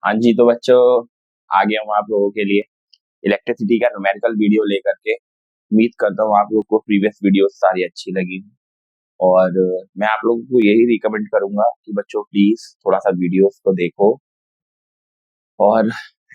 हाँ जी, तो बच्चों आ गया हूँ आप लोगों के लिए इलेक्ट्रिसिटी का न्यूमेरिकल वीडियो लेकर के। उम्मीद करता हूँ आप लोगों को प्रीवियस वीडियो सारी अच्छी लगी हों। और मैं आप लोगों को यही रिकमेंड करूंगा कि बच्चों प्लीज थोड़ा सा वीडियोस को देखो और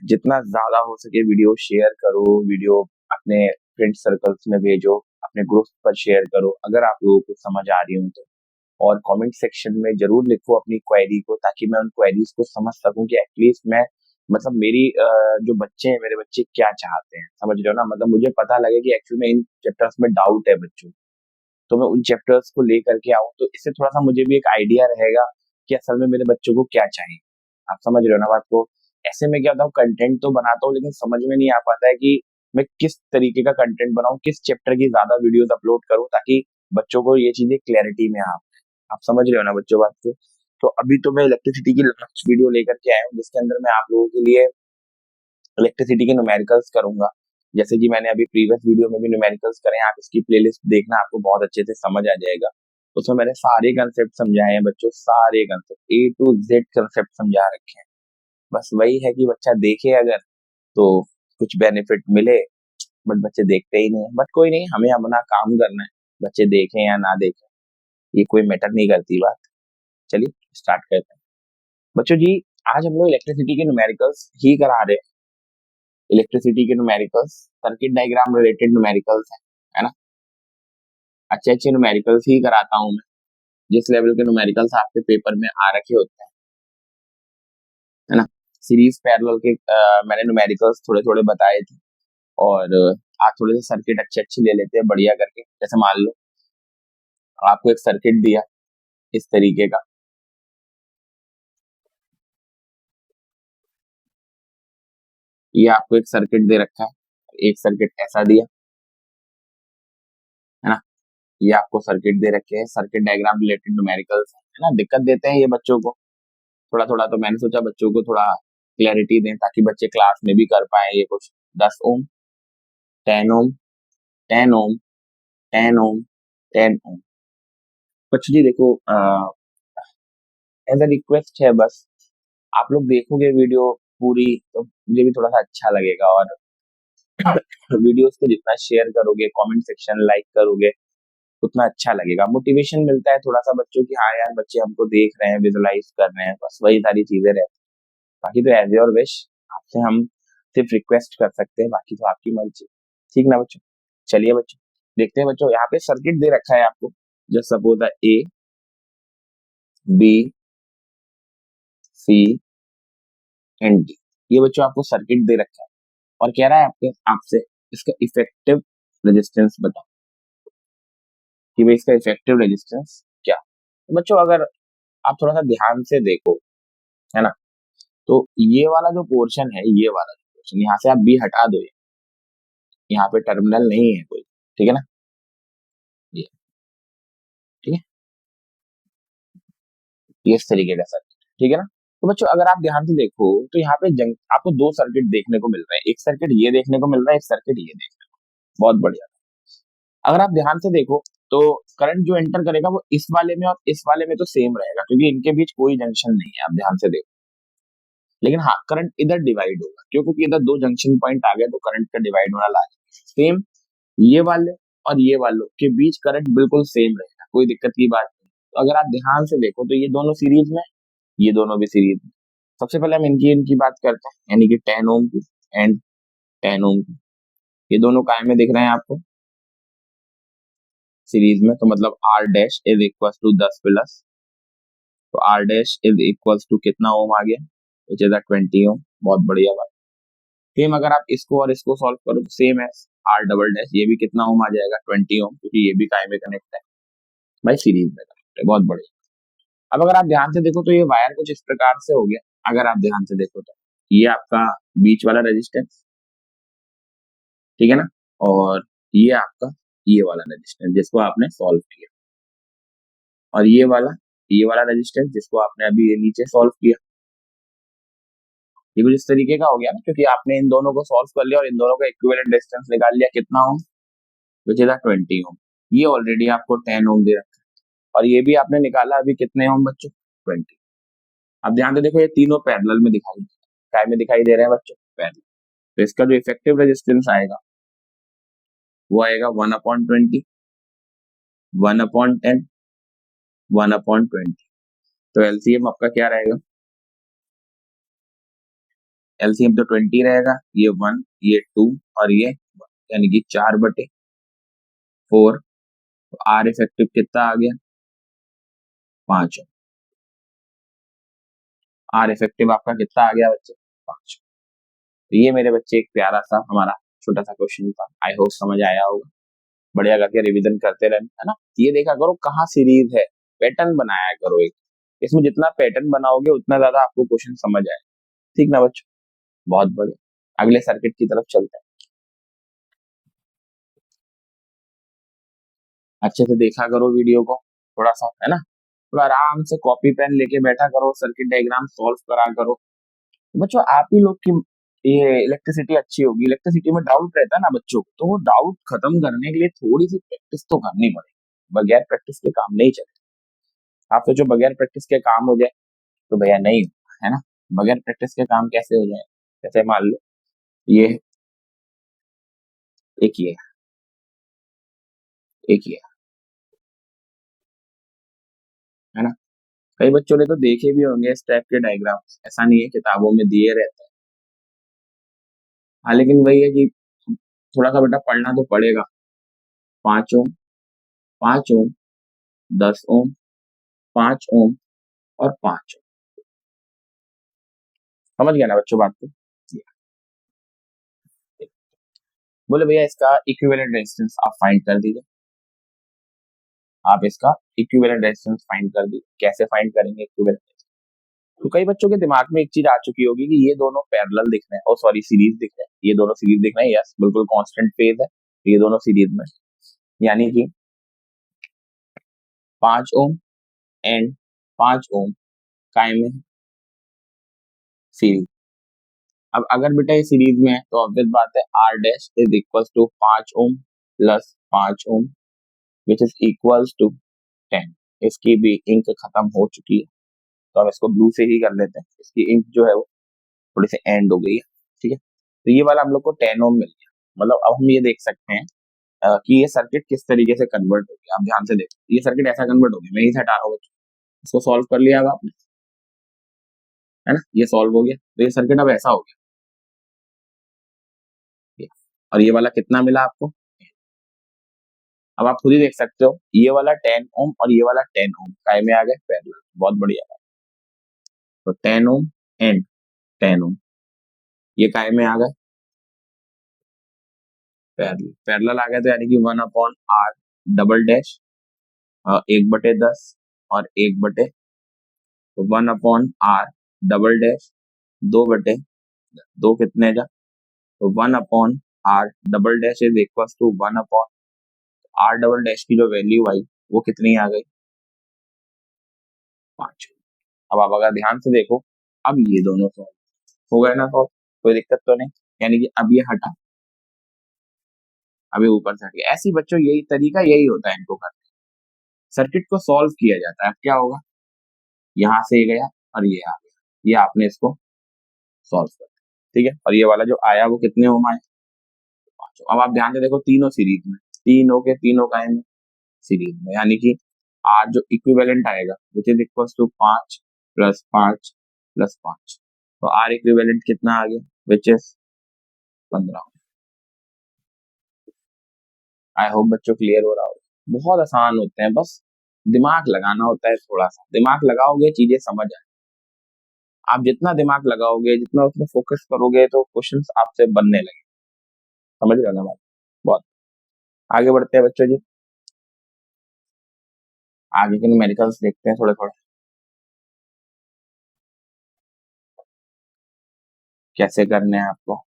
जितना ज्यादा हो सके वीडियो शेयर करो। वीडियो अपने फ्रेंड सर्कल्स में भेजो, अपने ग्रुप पर शेयर करो अगर आप लोगों को समझ आ रही हो तो। और कमेंट सेक्शन में जरूर लिखो अपनी क्वेरी को, ताकि मैं उन क्वेरीज को समझ सकूं कि एटलीस्ट मैं मतलब मेरी जो बच्चे हैं, मेरे बच्चे क्या चाहते हैं, समझ रहे हो ना। मतलब मुझे पता लगे कि एक्चुअली में इन चैप्टर्स में डाउट है बच्चों, तो मैं उन चैप्टर्स को लेकर के आऊं, तो इससे थोड़ा सा मुझे भी एक आइडिया रहेगा कि असल में मेरे बच्चों को क्या चाहिए। आप समझ रहे हो ना बात को। ऐसे में क्या होता है, कंटेंट तो बनाता हूँ लेकिन समझ में नहीं आ पाता है कि मैं किस तरीके का कंटेंट बनाऊं, किस चैप्टर की ज्यादा वीडियोस अपलोड करूं ताकि बच्चों को ये चीजें क्लैरिटी में आ। आप समझ रहे हो ना बच्चों बात को। तो अभी तो मैं इलेक्ट्रिसिटी की लास्ट वीडियो लेकर के आया हूँ, जिसके अंदर मैं आप लोगों के लिए इलेक्ट्रिसिटी के न्यूमेरिकल्स करूंगा। जैसे कि मैंने अभी प्रीवियस वीडियो में भी न्यूमेरिकल्स करे हैं, आप इसकी प्लेलिस्ट देखना, आपको बहुत अच्छे से समझ आ जाएगा। उसमें मैंने सारे कंसेप्ट समझाए हैं बच्चों, सारे concept A to Z concept समझा रखे हैं। बस वही है कि बच्चा देखे अगर तो कुछ बेनिफिट मिले, बट बच्चे देखते ही नहीं है। बट कोई नहीं, हमें अपना काम करना है, बच्चे देखें या ना देखें ये कोई मैटर नहीं करती बात। चलिए स्टार्ट करते हैं बच्चों जी। आज हम लोग इलेक्ट्रिसिटी के न्यूमेरिकल्स ही करा रहे हैं। इलेक्ट्रिसिटी के numericals, circuit diagram related numericals है ना। अच्छे अच्छे न्यूमेरिकल्स ही कराता हूँ मैं, जिस लेवल के न्यूमेरिकल्स आपके पेपर में आ रखे होते हैं, है ना। सीरीज पैरेलल के मैंने न्यूमेरिकल्स थोड़े थोड़े बताए थे। और आज थोड़े से सर्किट अच्छे अच्छे ले लेते हैं बढ़िया करके। जैसे मान लो आपको एक सर्किट दिया इस तरीके का, ये आपको एक सर्किट दे रखा है, एक सर्किट ऐसा दिया, है ना। ये आपको सर्किट दे रखे हैं, सर्किट डायग्राम रिलेटेड न्यूमेरिकल्स है ना। दिक्कत देते हैं ये बच्चों को थोड़ा थोड़ा, तो मैंने सोचा बच्चों को थोड़ा क्लैरिटी दें ताकि बच्चे क्लास में भी कर पाए ये कुछ। 10 ओम, 10 ओम, 10 ओम, 10 ओम, 10 ओम। बच्चों जी देखो, एज अ रिक्वेस्ट है बस, आप लोग देखोगे वीडियो पूरी तो मुझे भी थोड़ा सा अच्छा लगेगा। और वीडियोस को जितना शेयर करोगे, कमेंट सेक्शन लाइक करोगे, उतना अच्छा लगेगा। मोटिवेशन मिलता है थोड़ा सा बच्चों की, हाँ यार बच्चे हमको देख रहे हैं, विजुलाइज कर रहे हैं, बस वही सारी चीजें रहती हैं। बाकी तो एज योर विश, आपसे हम सिर्फ रिक्वेस्ट कर सकते हैं, बाकी तो आपकी मर्जी। ठीक ना बच्चों। चलिए बच्चों देखते हैं। बच्चों यहाँ पे सर्किट दे रखा है आपको, just suppose A, B, C and D। ये बच्चों आपको सर्किट दे रखा है और कह रहा है आपके आपसे इसका इफेक्टिव रेजिस्टेंस बताओ कि भाई इसका इफेक्टिव रेजिस्टेंस क्या। तो बच्चों अगर आप थोड़ा सा ध्यान से देखो, है ना, तो ये वाला जो पोर्शन है, ये वाला जो पोर्शन यहाँ से आप बी हटा दो, यहाँ पे टर्मिनल नहीं है कोई, ठीक है ना। ये ठीक है, ये इस तरीके का सर्किट, ठीक है ना। तो बच्चों अगर आप ध्यान से देखो तो यहाँ पे आपको दो सर्किट देखने को मिल रहे हैं, एक सर्किट ये देखने को मिल रहा है, एक सर्किट ये देखने को। बहुत बढ़िया। अगर आप ध्यान से देखो तो करंट जो एंटर करेगा वो इस वाले में और इस वाले में तो सेम रहेगा, क्योंकि इनके बीच कोई जंक्शन नहीं है, आप ध्यान से देखो। लेकिन हाँ, करंट इधर डिवाइड होगा, क्यों? क्योंकि इधर दो जंक्शन पॉइंट आ गए तो करंट का डिवाइड होना लाजमी। सेम ये वाले और ये वालों के बीच करंट बिल्कुल सेम रहेगा, कोई दिक्कत की बात नहीं। तो अगर आप ध्यान से देखो तो ये दोनों सीरीज में, ये दोनों भी सीरीज में। सबसे पहले हम इनकी इनकी बात करते हैं, यानी कि 10 ओम की एंड 10 ओम की। ये दोनों काय में दिख रहे हैं आपको? सीरीज में। तो मतलब R dash is equal to 10 plus, तो R dash is equal to कितना ओम आ गया, विच इज 20 ओम। बहुत बढ़िया बात। सेम अगर आप इसको और इसको सॉल्व करो तो सेम है, R डबल डैश ये भी कितना ओम आ जाएगा, 20 ओम, क्योंकि ये भी काय में कनेक्ट है भाई, सीरीज में कनेक्ट है। बहुत बढ़िया। अब अगर आप ध्यान से देखो तो ये वायर कुछ इस प्रकार से हो गया, अगर आप ध्यान से देखो तो ये आपका बीच वाला रेजिस्टेंस, ठीक है ना। और ये आपका ये वाला रेजिस्टेंस जिसको आपने सॉल्व किया, और ये वाला रेजिस्टेंस जिसको आपने अभी ये नीचे सॉल्व किया। ये कुछ इस तरीके का हो गया ना, क्योंकि आपने इन दोनों को सॉल्व कर लिया और इन दोनों का इक्विवेलेंट डिस्टेंस निकाल लिया, कितना ओम, विच इज 20 ओम। ये ऑलरेडी आपको 10 ओम दे रखा है, और ये भी आपने निकाला अभी कितने ओम बच्चों, 20। अब ध्यान से देखो ये तीनों पैरेलल में दिखाई दे, काय में दिखाई दे रहे हैं बच्चों, पैरेलल। तो इसका जो इफेक्टिव रेजिस्टेंस आएगा वो आएगा 1/20, 1/10, 1/20। तो एलसीएम आपका क्या रहेगा, एलसीएम तो 20 रहेगा, ये 1, ये 2 और ये 1, यानी कि 4/4। तो आर इफेक्टिव कितना आ गया, 5। आर इफेक्टिव आपका कितना आ गया बच्चे, 5। तो ये मेरे बच्चे एक प्यारा सा हमारा छोटा सा क्वेश्चन था, आई होप समझ आया होगा। बढ़िया करके रिवीजन करते रहना, है ना। ये देखा करो कहाँ सीरीज है, पैटर्न बनाया करो एक, इसमें जितना पैटर्न बनाओगे उतना ज्यादा आपको क्वेश्चन समझ आए, ठीक ना बच्चों। बहुत बढ़िया, अगले सर्किट की तरफ चलते हैं। अच्छे से देखा करो वीडियो को थोड़ा सा, है ना। थोड़ा आराम से कॉपी पेन लेके बैठा करो, सर्किट डायग्राम सॉल्व करा करो। बच्चों आप ही लोग की ये इलेक्ट्रिसिटी अच्छी होगी, इलेक्ट्रिसिटी में डाउट रहता है ना बच्चों को, तो वो डाउट खत्म करने के लिए थोड़ी सी प्रैक्टिस तो करनी पड़ेगी, बगैर प्रैक्टिस के काम नहीं चले। आप सोचो बगैर प्रैक्टिस के काम हो जाए तो भैया नहीं, है ना। बगैर प्रैक्टिस के काम कैसे हो जाए, जैसे मान लो ये एक ये एक ये, है ना। कई बच्चों ने तो देखे भी होंगे इस टाइप के डायग्राम, ऐसा नहीं है किताबों में दिए रहते हैं। हाँ लेकिन वही है कि थोड़ा सा बेटा पढ़ना तो पड़ेगा। 5 ओम, 5 ओम, 10 ओम, 5 ओम और 5 ओम। समझ गया ना बच्चों बात को। बोले भैया इसका इक्विवेलेंट रेजिस्टेंस आप फाइंड कर दीजिए, आप इसका इक्विवेलेंट रेजिस्टेंस फाइंड कर दीजिए। कैसे फाइंड करेंगे इक्विवेलेंट, तो कई बच्चों के दिमाग में एक चीज आ चुकी होगी कि ये दोनों पैरेलल दिख रहे हैं, और सॉरी सीरीज दिख रहे हैं, ये दोनों सीरीज दिख रहे हैं, यस बिल्कुल कांस्टेंट फेज है, ये दोनों सीरीज में, यानी कि 5 ओम एंड 5 ओम काय में सीरीज। अब अगर बेटा ये सीरीज में है तो ऑब्वियस बात है R dash is equal to 5 ohm plus 5 ohm which is equals to 10। इसकी भी इंक खत्म हो चुकी है, तो हम इसको ब्लू से ही कर लेते हैं, इसकी इंक जो है वो थोड़ी सी एंड हो गई है, ठीक है। तो ये वाला हम लोग को 10 ओम मिल गया। मतलब अब हम ये देख सकते हैं कि ये सर्किट किस तरीके से कन्वर्ट हो गया। आप ध्यान से देखो ये सर्किट ऐसा कन्वर्ट हो गया, मैं यही से हटा रहा हूँ बच्चों, इसको सॉल्व कर लिया अब आपने, है ना। ये सॉल्व हो गया, तो ये सर्किट अब ऐसा हो गया और ये वाला कितना मिला आपको। अब आप खुद ही देख सकते हो ये वाला 10 ओम और ये वाला 10 ओम काय में आ गए, पैरेलल। बहुत बढ़िया। तो 10 ओम एंड 10 ओम ये काय में आ गए, पैरेलल। पैरेलल आ गए तो यानी कि 1/R डबल डैश 1/10 और 1/, तो 1/R डबल डैश 2/2 कितने जा, तो 1/R double dash is equal to 1/R double dash की जो वैल्यू आई वो कितनी आ गई, 5। अब आप अगर ध्यान से देखो अब ये दोनों सॉल्व हो गए ना, सॉल्व, कोई दिक्कत तो नहीं, यानी कि अब ये हटा, अभी ऊपर से हट गया। ऐसी बच्चों यही तरीका यही होता है इनको करने, सर्किट को सॉल्व किया जाता है। अब क्या होगा, यहाँ से ये गया और ये आ गया, ये आपने इसको सॉल्व कर दिया, ठीक है। और ये वाला जो आया वो कितने ओम आए, 5 ओम। अब आप ध्यान से देखो तीनों सीरीज में, तीनों के तीनों का है सीरीज में, यानी कि आर जो इक्विवेलेंट आएगा विच इज इक्वल टू 5 + 5 + 5, तो आर इक्विवेलेंट कितना आ गया विच इज 15। आई होप बच्चों क्लियर हो रहा होगा। बहुत आसान होते हैं, बस दिमाग लगाना होता है, थोड़ा सा दिमाग लगाओगे चीजें समझ आए। आप जितना दिमाग लगाओगे जितना उसमें फोकस करोगे तो क्वेश्चंस आपसे बनने लगे, समझ रहे हो ना बात। बहुत आगे बढ़ते हैं बच्चों जी, आगे के न्यूमेरिकल्स देखते हैं थोड़े थोड़े कैसे करने हैं आपको।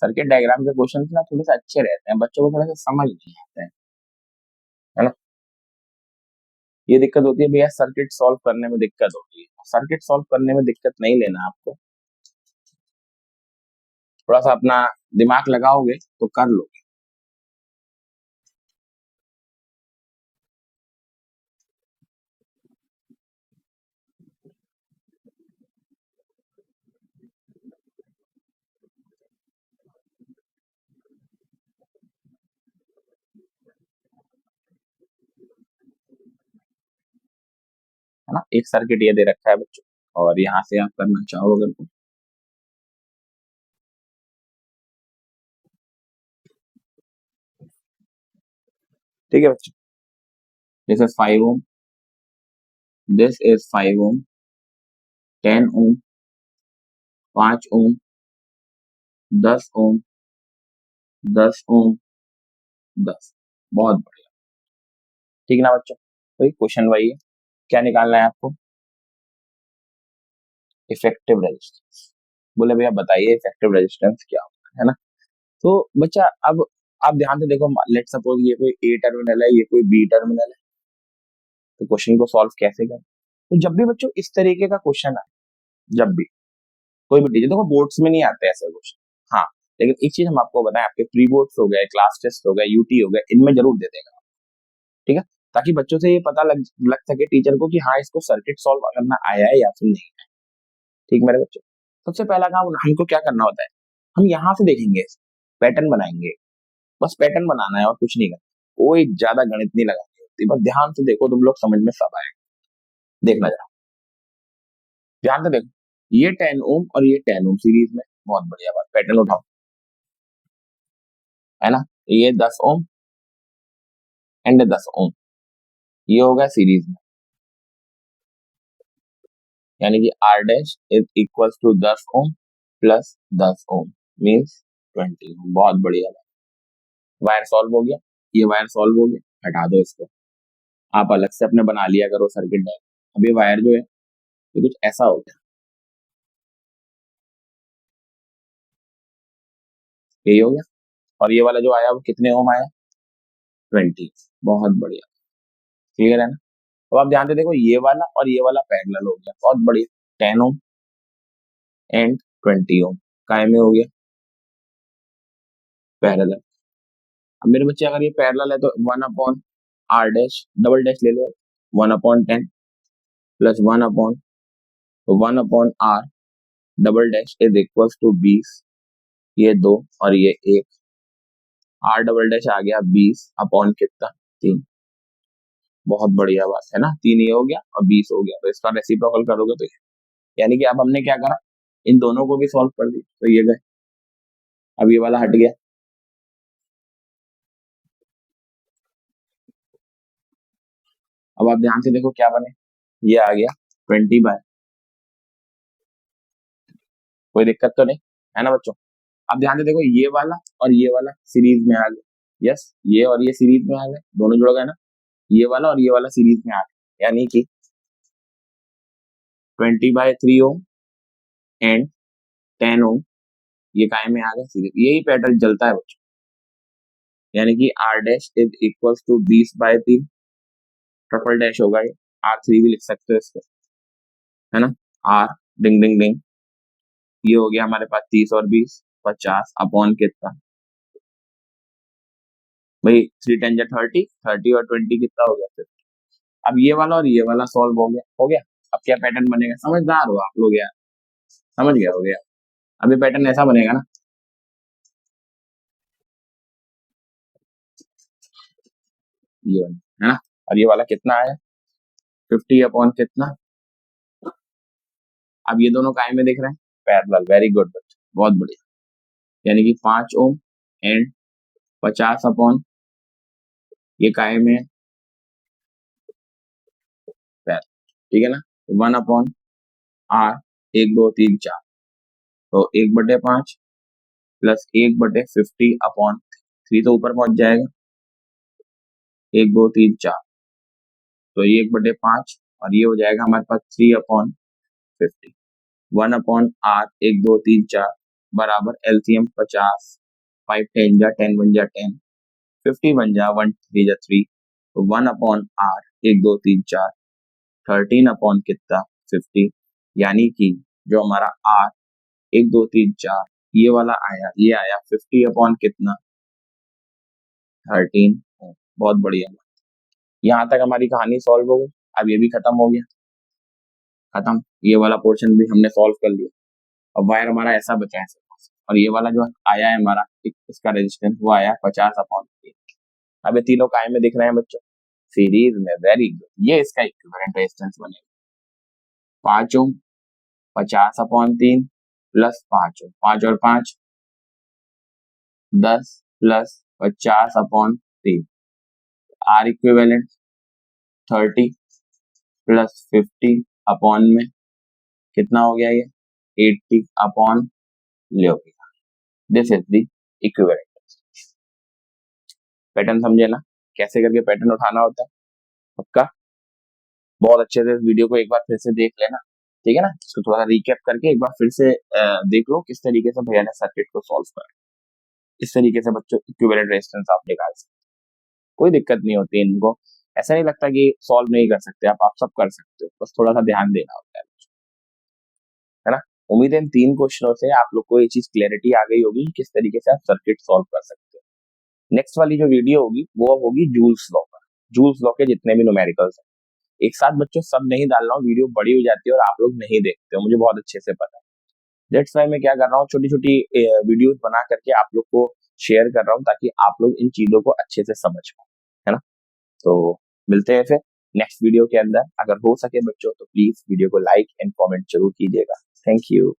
सर्किट डायग्राम के क्वेश्चन ना थोड़े से अच्छे रहते हैं, बच्चों को थोड़ा सा समझ नहीं आते हैं, है ना। ये दिक्कत होती है भैया, सर्किट सॉल्व करने में दिक्कत होती है। सर्किट सॉल्व करने में दिक्कत नहीं लेना आपको, थोड़ा सा अपना दिमाग लगाओगे तो कर लोगे। है ना। एक सर्किट ये दे रखा है बच्चों, और यहाँ से आप करना चाहो अगर तो। ठीक है बच्चों, this is 5 ohm, this is 5 ohm, 10 ohm, 5 ohm, 10 ohm, 10 ohm, 10। बहुत बढ़िया। ठीक है ना बच्चों, तो ये क्वेश्चन वही है, क्या निकालना है आपको, इफेक्टिव रेजिस्टेंस। बोले भैया बताइए इफेक्टिव रेजिस्टेंस क्या होता है ना। तो बच्चा अब आप ध्यान से देखो, लेट सपोज ये कोई ए टर्मिनल है, ये कोई बी टर्मिनल है, तो क्वेश्चन को सॉल्व कैसे करें। तो जब भी बच्चों इस तरीके का क्वेश्चन आए, जब भी कोई भी टीचर, देखो बोर्ड्स में नहीं आते ऐसे क्वेश्चन, हाँ, लेकिन एक चीज हम आपको बताएं, आपके प्री बोर्ड्स हो गए, क्लास टेस्ट हो गए, यूटी हो गए, इनमें जरूर दे देगा, ठीक है, ताकि बच्चों से ये पता लग सके टीचर को कि हाँ इसको सर्किट सॉल्व करना आया है या फिर नहीं। ठीक मेरे बच्चों, सबसे पहला काम हमको क्या करना होता है, हम यहाँ से देखेंगे, पैटर्न बनाएंगे, बस पैटर्न बनाना है और कुछ नहीं करना, कोई ज्यादा गणित नहीं लगानी होती, बस ध्यान से देखो, तुम लोग समझ में सब आएगा। देखना जरा, ध्यान से देखो, ये 10 ओम और ये 10 ओम सीरीज में, बहुत बढ़िया बात, पैटर्न उठाओ, है ना, ये 10 ओम एंड 10 ओम, ये होगा सीरीज में, यानी कि R dash is equal to 10 ohm plus 10 ohm means 20 ohm. बहुत बढ़िया बात, वायर सॉल्व हो गया, ये वायर सॉल्व हो गया, हटा दो इसको, आप अलग से अपने बना लिया करो सर्किट डायग्राम। अब ये वायर जो है ये कुछ ऐसा हो गया, यही हो गया, और ये वाला जो आया वो कितने ओम आया, 20। बहुत बढ़िया, क्लियर है ना। अब आप ध्यान से देखो, ये वाला और ये वाला पैरेलल हो गया, बहुत बढ़िया, 10 ओम एंड 20 ओम काय में हो गया, पैरेलल। अब मेरे बच्चे अगर ये पैरेलल है तो 1/r डैश, डबल डैश ले लो, 1/10 plus 1/1/r double dash is equal to 20, ये 2 और ये 1, r डबल डैश आ गया 20 कितना, 3। बहुत बढ़िया बात है ना, 3 ये हो गया और 20 हो गया, तो इसका रेसिप्रोकल करोगे तो यानी कि अब हमने क्या करा, इन दोनों को भी सॉल्व कर दिया, तो ये गए, अब ये वाला हट गया, अब आप ध्यान से देखो क्या बने, ये आ गया 20/, कोई दिक्कत तो नहीं है ना बच्चों। अब ध्यान से देखो, ये वाला और ये वाला सीरीज में आ गए, यस, ये और ये सीरीज में आ गए, दोनों जुड़ गए ना, ये वाला और ये वाला सीरीज में आ गए, यानी कि 20/3 ओम एंड 10 ओम, ये काय में आ गए सीरीज, यही पैटर्न चलता है बच्चों, यानी कि r dash is equal to 20/3, triple dash होगा ये, r3 भी लिख सकते हो इसको, है ना, r डिंग डिंग डिंग, ये हो गया हमारे पास 30 और 20, 50 अपॉन कितना, भाई 3×10 = 30, 30 और 20 कितना हो गया फिर। अब ये वाला और ये वाला सॉल्व हो गया, हो गया। अब क्या पैटर्न बनेगा, समझदार हो आप लोग यार, समझ गया, हो गया। अब ये पैटर्न ऐसा बनेगा ना, ये बनेगा, है ना, और ये वाला कितना आया, 50 अपॉन कितना, अब ये दोनों काय में दिख रहे हैं, पैरेलल, वेरी गुड बच्चों, बहुत बढ़िया, यानी कि 5 ओम एंड 50 अपॉन, ये काय में है, पैरेलल, ठीक है ना, 1/r, 1 2 3 4, तो 1/5 प्लस 1/50 अपॉन 3, तो ऊपर पहुंच जाएगा, 1 2 3 4, तो ये 1/5 और ये हो जाएगा हमारे पास 3/50, 1/r 1 2 3 4 बराबर एलसीएम 50, 5 10 × 10 = 10, 50 बन जा, 1 3 × 3, तो 1/r 1 2 3 4, 13 अपॉन कितना, 50, यानी कि जो हमारा r 1 2 3 4 ये वाला आया, ये आया 50 अपॉन कितना, 13। बहुत बढ़िया, यहाँ तक हमारी कहानी सॉल्व हो गई, अब ये भी खत्म हो गया, खत्म, ये वाला पोर्शन भी हमने सॉल्व कर लिया। अब वायर हमारा ऐसा बचा है, और ये वाला जो आया है हमारा, इसका रेजिस्टेंस वो आया 50/3। अब ये तीनों काय में दिख रहे हैं बच्चों, सीरीज में, वेरी गुड, ये इसका इक्विवेलेंट रेजिस्टेंस बनेगा। 5 ओम 50/3 प्लस 5 ओम, 5 और 5 10 plus 50/3 are equivalent 30 plus 50 upon में कितना हो गया ये 80 अपॉन लियोपिका। This is the equivalent. Pattern समझे ना, कैसे करके पैटर्न उठाना होता है पक्का। बहुत अच्छे से इस वीडियो को एक बार फिर से देख लेना, ठीक है ना। इसको थोड़ा सा रिकैप करके एक बार फिर से देख लो किस तरीके से भैया ने सर्किट को सॉल्व करा। इस तरीके से बच्चों इक्विवेलेंट रेजिस्टेंस आप निकाल सकते, कोई दिक्कत नहीं होती इनको। ऐसा नहीं लगता कि सॉल्व नहीं कर सकते आप सब कर सकते हो, बस थोड़ा सा ध्यान देना होता है ना। उम्मीद है इन 3 क्वेश्चनों से आप लोग को ये चीज क्लैरिटी आ गई होगी किस तरीके से आप सर्किट सॉल्व कर सकते हो। नेक्स्ट वाली जो वीडियो होगी वो होगी जूल्स लॉ पर। जूल्स लॉ के जितने भी न्यूमेरिकल्स हैं एक साथ बच्चों सब नहीं डाल रहा हूँ, वीडियो बड़ी हो जाती है और आप लोग नहीं देखते हो, मुझे बहुत अच्छे से पता है। दैट्स वाई मैं क्या कर रहा हूँ, छोटी छोटी वीडियोस बना करके आप लोग को शेयर कर रहा हूँ ताकि आप लोग इन चीजों को अच्छे से समझ पाए, है ना। तो मिलते हैं फिर नेक्स्ट वीडियो के अंदर। अगर हो सके बच्चों तो प्लीज वीडियो को लाइक एंड कमेंट जरूर कीजिएगा। Thank you.